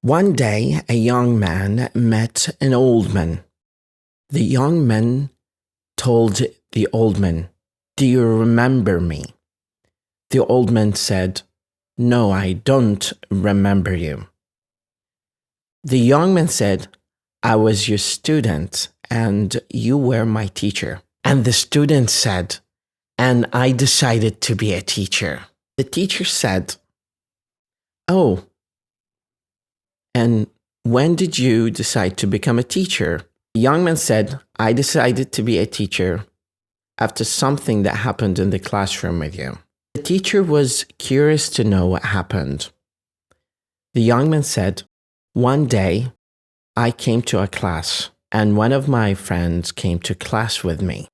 One day, a young man met an old man. The young man told the old man, "Do you remember me?" The old man said, "No, I don't remember you." The young man said, "I was your student and you were my teacher." And the student said, "And I decided to be a teacher." The teacher said, "Oh, and when did you decide to become a teacher?" The young man said, "I decided to be a teacher after something that happened in the classroom with you." The teacher was curious to know what happened. The young man said, "One day I came to a class and one of my friends came to class with me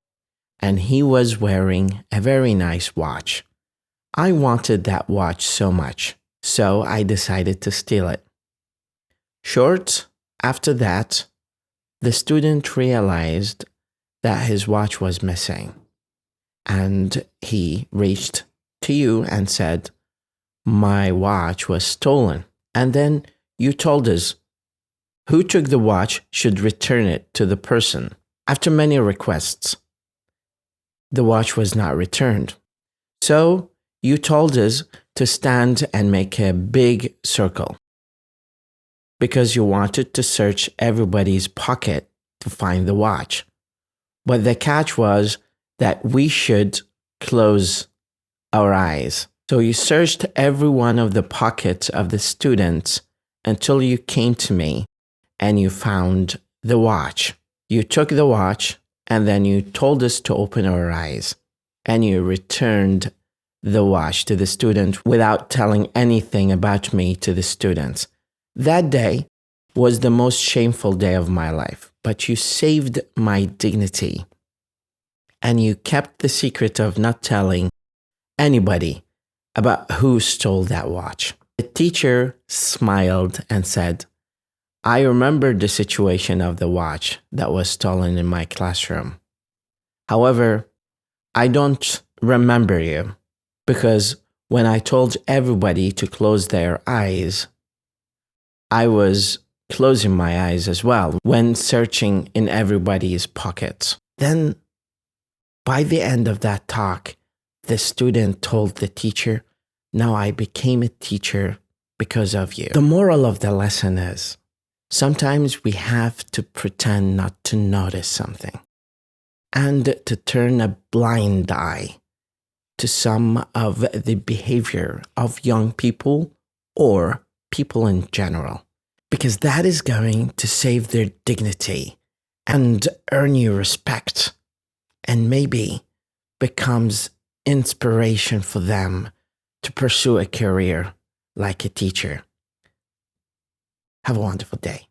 and he was wearing a very nice watch. I wanted that watch so much, so I decided to steal it. Short after that, the student realized that his watch was missing, and he reached to you and said, 'My watch was stolen.' And then you told us who took the watch should return it to the person. After many requests, the watch was not returned. So you told us to stand and make a big circle because you wanted to search everybody's pocket to find the watch. But the catch was that we should close our eyes. So you searched every one of the pockets of the students until you came to me and you found the watch. You took the watch and then you told us to open our eyes and you returned the watch to the student without telling anything about me to the students. That day was the most shameful day of my life, but you saved my dignity and you kept the secret of not telling anybody about who stole that watch." The teacher smiled and said, "I remember the situation of the watch that was stolen in my classroom. However, I don't remember you because when I told everybody to close their eyes, I was closing my eyes as well when searching in everybody's pockets." Then, by the end of that talk, the student told the teacher, "Now I became a teacher because of you." The moral of the lesson is, sometimes we have to pretend not to notice something and to turn a blind eye to some of the behavior of young people or people in general, because that is going to save their dignity and earn you respect and maybe becomes inspiration for them to pursue a career like a teacher. Have a wonderful day.